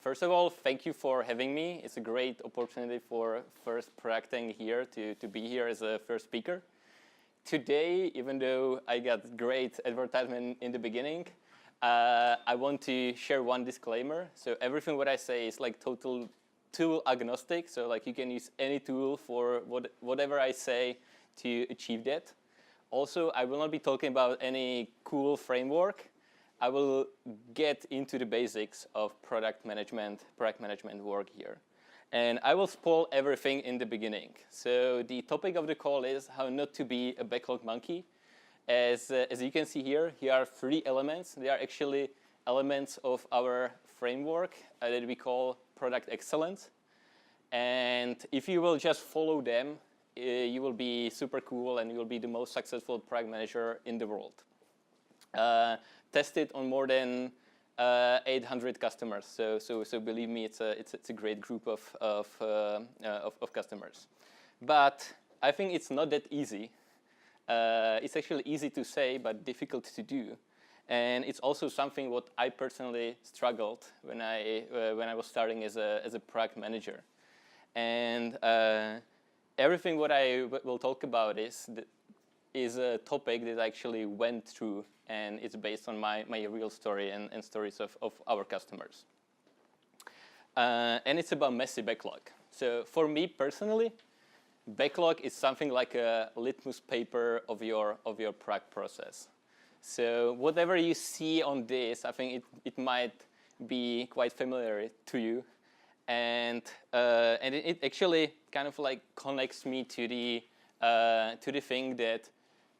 First of all, thank you for having me. It's a great opportunity for first projecting here to be here as a first speaker. Today, even though I got great advertisement in the beginning, I want to share one disclaimer. So everything what I say is like total tool agnostic. So like you can use any tool for whatever I say to achieve that. Also, I will not be talking about any cool framework. I will get into the basics of product management work here. And I will spoil everything in the beginning. So the topic of the call is how not to be a backlog monkey. As you can see here are 3 elements. They are actually elements of our framework that we call product excellence. And if you will just follow them, you will be super cool and you will be the most successful product manager in the world. Tested on more than 800 customers, so believe me, it's a great group of customers. But I think it's not that easy. It's actually easy to say, but difficult to do. And it's also something what I personally struggled when I was starting as a product manager. And everything what I will talk about is a topic that I actually went through, and it's based on my real story and stories of our customers. And it's about messy backlog. So for me personally, backlog is something like a litmus paper of your product process. So whatever you see on this, I think it might be quite familiar to you. And it actually kind of like connects me to the thing that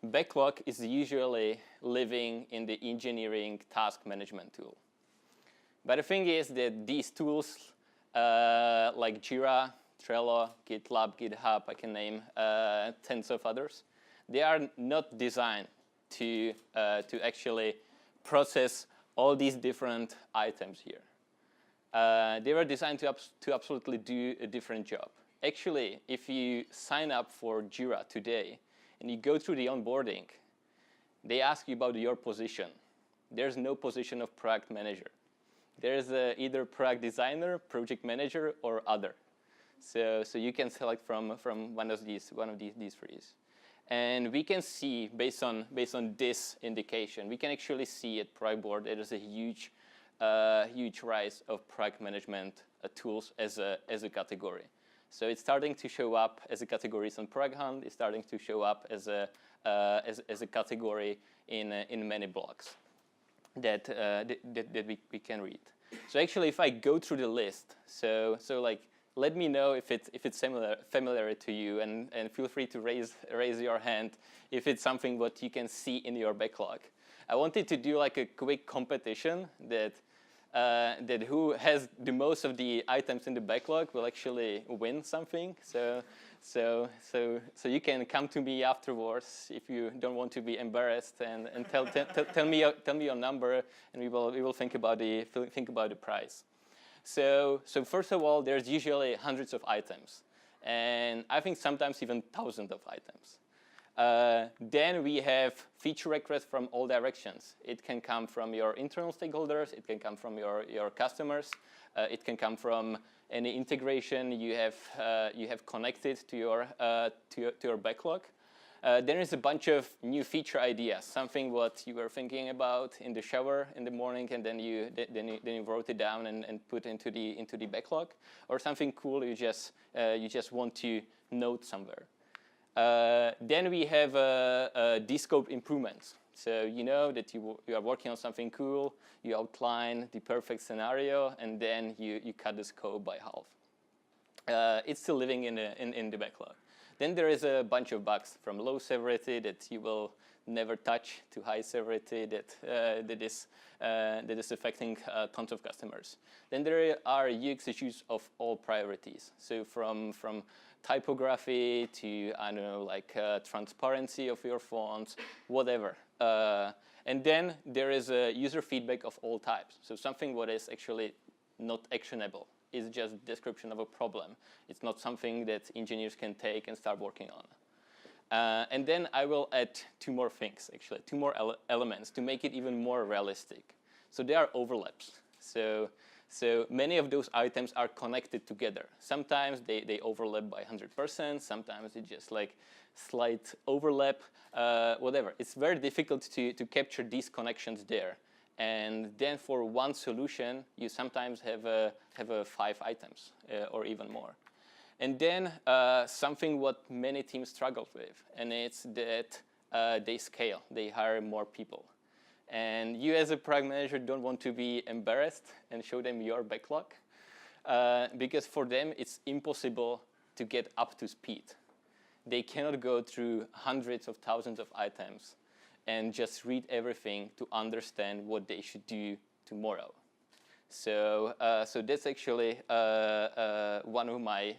backlog is usually living in the engineering task management tool. But the thing is that these tools like Jira, Trello, GitLab, GitHub, I can name tens of others, they are not designed to actually process all these different items here. They were designed to absolutely do a different job. Actually, if you sign up for Jira today and you go through the onboarding, they ask you about your position. There's no position of product manager. There's either product designer, project manager, or other. So you can select from one of these 3. And we can see based on this indication, we can actually see at Product Board there is a huge rise of product management tools as a category. So it's starting to show up as a category on Product Hunt. It's starting to show up as a category in many blogs that we can read. So actually, if I go through the list, so like let me know if it's familiar to you, and feel free to raise your hand if it's something what you can see in your backlog. I wanted to do like a quick competition that who has the most of the items in the backlog will actually win something. So you can come to me afterwards if you don't want to be embarrassed and tell me your number, and we will think about the prize. So first of all, there's usually hundreds of items, and I think sometimes even thousands of items. Then we have feature requests from all directions. It can come from your internal stakeholders. It can come from your customers. It can come from any integration you have connected to your backlog. There is a bunch of new feature ideas, something what you were thinking about in the shower in the morning, and then you wrote it down and put into the backlog, or something cool you just want to note somewhere. Then we have de-scope improvements. So you know that you are working on something cool, you outline the perfect scenario, and then you cut the scope by half. It's still living in the backlog. Then there is a bunch of bugs from low severity that you will never touch to high severity that is affecting tons of customers. Then there are UX issues of all priorities. So from typography to, I don't know, like transparency of your fonts, whatever. And then there is a user feedback of all types. So something what is actually not actionable. It's just description of a problem. It's not something that engineers can take and start working on. And then I will add 2 more things, actually, 2 more elements to make it even more realistic. So there are overlaps. So So many of those items are connected together. Sometimes they overlap by 100%. Sometimes it's just like slight overlap, whatever. It's very difficult to capture these connections there. And then for one solution, you sometimes have 5 items or even more. And then something what many teams struggle with, and it's that they scale. They hire more people. And you as a product manager don't want to be embarrassed and show them your backlog, because for them it's impossible to get up to speed. They cannot go through hundreds of thousands of items and just read everything to understand what they should do tomorrow. So that's actually one of my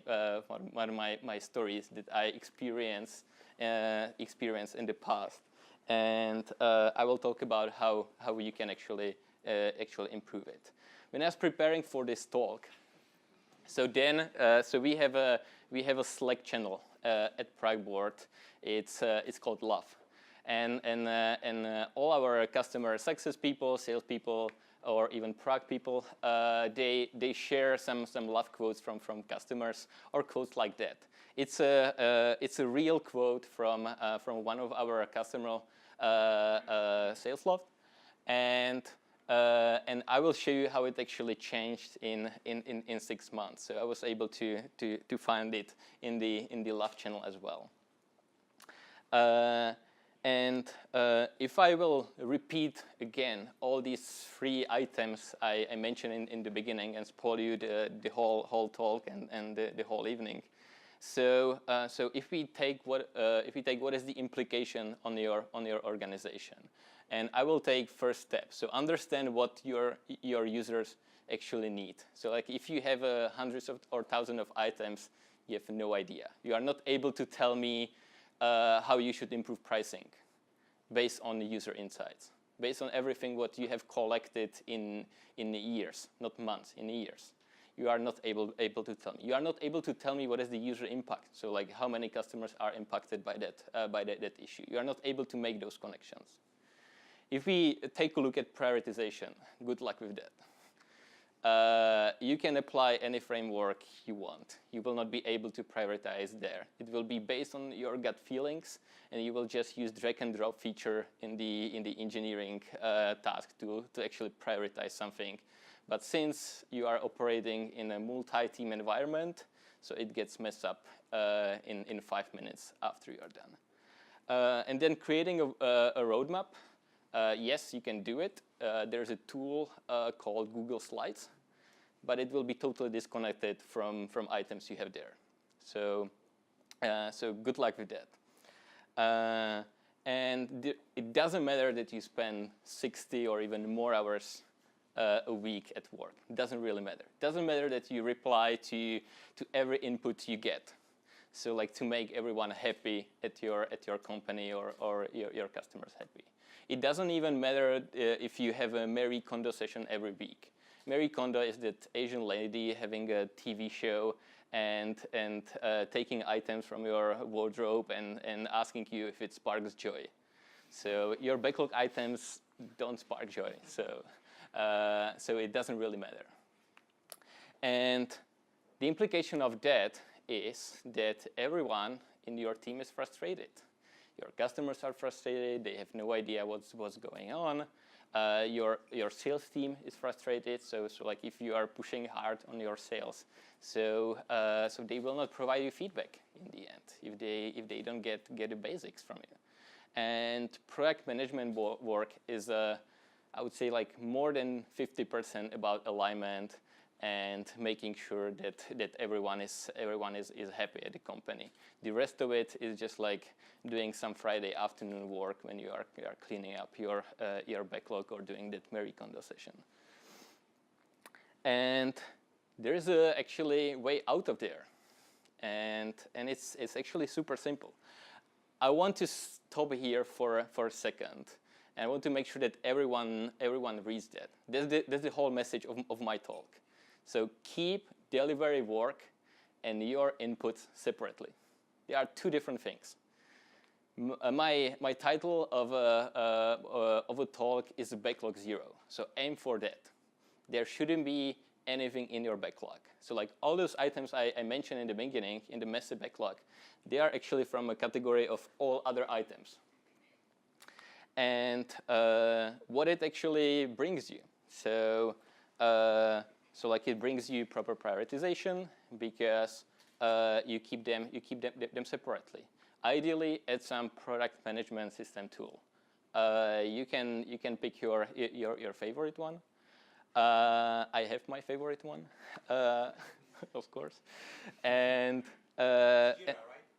stories that I experienced in the past. And I will talk about how you can actually improve it. When I was preparing for this talk, so we have a Slack channel at Product Board. It's called Love, and all our customer success people, sales people, or even product people, they share some love quotes from customers or quotes like that. It's a real quote from one of our customer sales loft, and I will show you how it actually changed in 6 months. So I was able to find it in the love channel as well. And if I will repeat again all these 3 items I mentioned in the beginning and spoil you the whole talk and the whole evening. So if we take what is the implication on your organization, and I will take first step. So understand what your users actually need. So like if you have hundreds or thousands of items, you have no idea. You are not able to tell me how you should improve pricing based on the user insights, based on everything what you have collected in years, not months, in years. You are not able to tell me. You are not able to tell me what is the user impact. So like how many customers are impacted by that issue. You are not able to make those connections. If we take a look at prioritization, good luck with that. You can apply any framework you want. You will not be able to prioritize there. It will be based on your gut feelings, and you will just use drag and drop feature in the engineering task to actually prioritize something. But since you are operating in a multi-team environment, so it gets messed up in 5 minutes after you are done. And then creating a roadmap. Yes, you can do it. There's a tool called Google Slides, but it will be totally disconnected from items you have there. So good luck with that. And it doesn't matter that you spend 60 or even more hours a week at work. It doesn't really matter. It doesn't matter that you reply to every input you get. So like to make everyone happy at your company or your customers happy. It doesn't even matter if you have a Marie Kondo session every week. Marie Kondo is that Asian lady having a TV show and taking items from your wardrobe and asking you if it sparks joy. So your backlog items don't spark joy. So it doesn't really matter. And the implication of that is that everyone in your team is frustrated. Your customers are frustrated. They have no idea what's going on. Your sales team is frustrated. So like if you are pushing hard on your sales, so they will not provide you feedback in the end if they don't get the basics from you. And product management work is I would say like more than 50% about alignment and making sure that everyone is happy at the company. The rest of it is just like doing some Friday afternoon work when you are cleaning up your backlog or doing that Marie Kondo session. And there is actually a way out of there, and it's actually super simple. I want to stop here for a second. And I want to make sure that everyone reads that. That's the whole message of my talk. So keep delivery work and your inputs separately. They are 2 different things. My title of a talk is Backlog Zero. So aim for that. There shouldn't be anything in your backlog. So like all those items I mentioned in the beginning, in the messy backlog, they are actually from a category of all other items. And what it actually brings you. So like it brings you proper prioritization because you keep them separately. Ideally, add some product management system tool. You can pick your favorite one. I have my favorite one, of course, and Jira,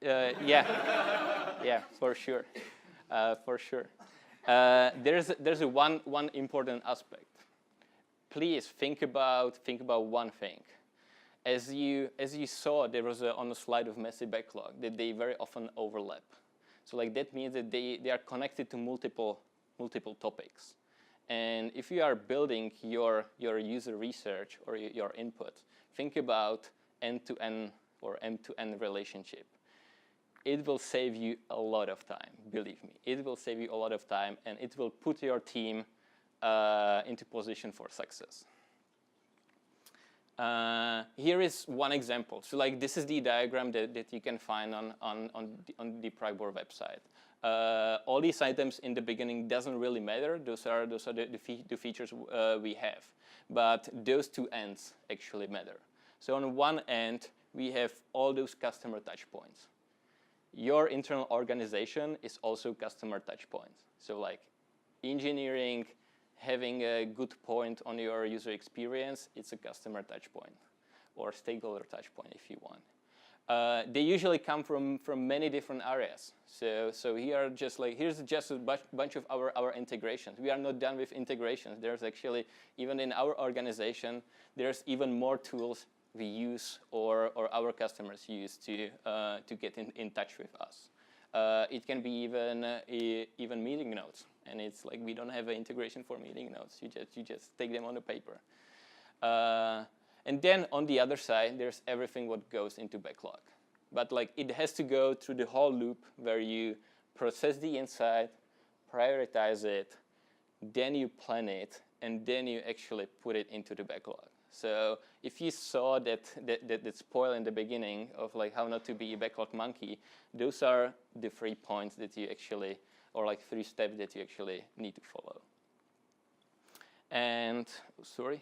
right? yeah, for sure, for sure. There's one important aspect. Please think about one thing. As you saw, there was on the slide of messy backlog that they very often overlap. So like that means that they are connected to multiple topics. And if you are building your user research or your input, think about end-to-end or end-to-end relationship. It will save you a lot of time, believe me. It will save you a lot of time, and it will put your team into position for success. Here is one example. So like this is the diagram that you can find on the Pragboard website. All these items in the beginning doesn't really matter. Those are the features we have. But those two ends actually matter. So on one end, we have all those customer touch points. Your internal organization is also customer touch points. So like engineering, having a good point on your user experience, it's a customer touch point or stakeholder touch point if you want. They usually come from many different areas. So here's just a bunch of our integrations. We are not done with integrations. There's actually, even in our organization, there's even more tools we use or our customers use to get in touch with us. It can be even meeting notes, and it's like we don't have an integration for meeting notes. You just take them on the paper. And then on the other side, there's everything what goes into backlog. But like it has to go through the whole loop where you process the insight, prioritize it, then you plan it, and then you actually put it into the backlog. So if you saw that spoil in the beginning of like how not to be a backlog monkey, those are the 3 points that you actually, or like 3 steps that you actually need to follow. And sorry,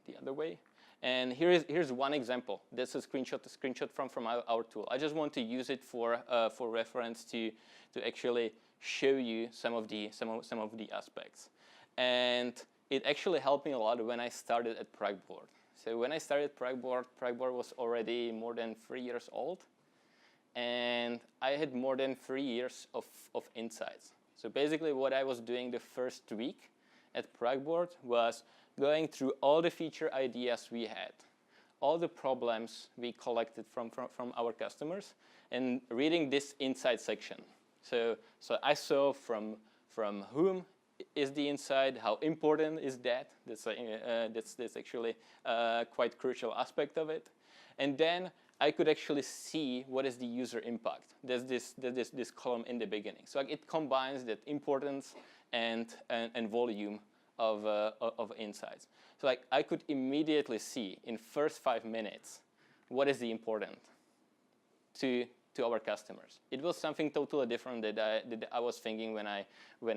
the other way. And here's one example. That's a screenshot from our tool. I just want to use it for reference to actually show you some of the aspects. And it actually helped me a lot when I started at Pragboard. So when I started Pragboard was already more than 3 years old, and I had more than 3 years of insights. So basically what I was doing the first week at Pragboard was going through all the feature ideas we had, all the problems we collected from our customers, and reading this insight section. So I saw from whom is the insight, how important is that? That's actually quite crucial aspect of it. And then I could actually see what is the user impact. There's this column in the beginning. So it combines that importance and volume of insights. So like I could immediately see in first 5 minutes what is the important to our customers. It was something totally different that I was thinking when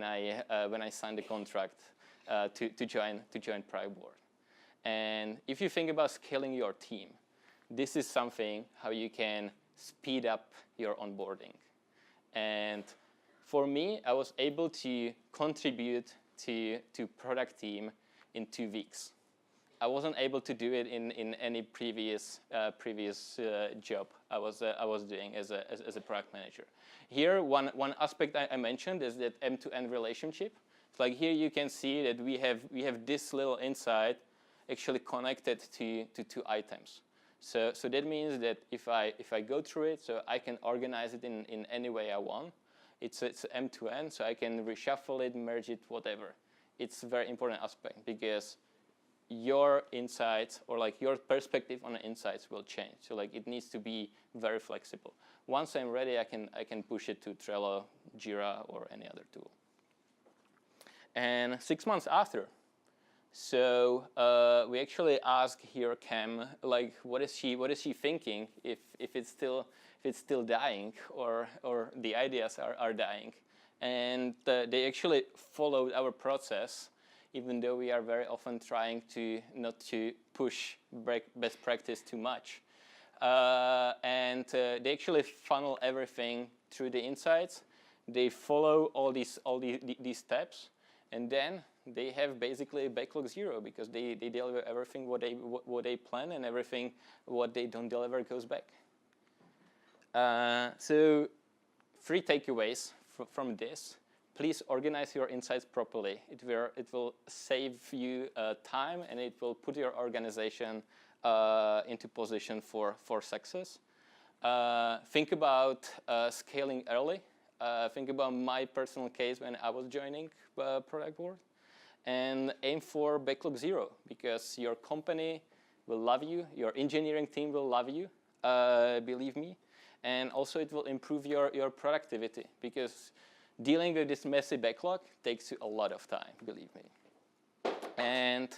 I signed the contract to join Pragboard. And if you think about scaling your team, this is something how you can speed up your onboarding. And for me, I was able to contribute to product team in 2 weeks. I wasn't able to do it in any previous job I was doing as a product manager. Here, one aspect I mentioned is that end-to-end relationship. So like here you can see that we have this little insight actually connected to 2 items. So that means that if I go through it, so I can organize it in any way I want. It's end-to-end, so I can reshuffle it, merge it, whatever. It's a very important aspect because your insights or like your perspective on the insights will change. So like it needs to be very flexible. Once I'm ready, I can push it to Trello, Jira, or any other tool. And 6 months after, So we actually ask here Cam, like, what is she thinking if it's still dying or the ideas are dying, and they actually followed our process, even though we are very often trying to not to push best practice too much, and they actually funnel everything through the insights. They follow all these steps, and then they have basically a backlog zero because they deliver everything what they plan, and everything what they don't deliver goes back. So 3 takeaways from this. Please organize your insights properly. It will save you time, and it will put your organization into position for success. Think about scaling early. Think about my personal case when I was joining product board, and aim for backlog zero because your company will love you, your engineering team will love you, believe me, and also it will improve your productivity because dealing with this messy backlog takes you a lot of time, believe me. And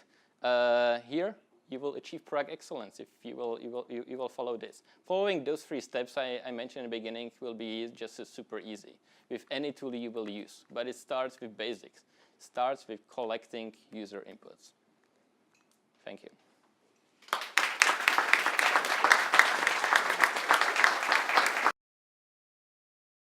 here you will achieve product excellence if you will follow this. Following those 3 steps I mentioned in the beginning will be just super easy with any tool you will use. But it starts with basics. It starts with collecting user inputs. Thank you.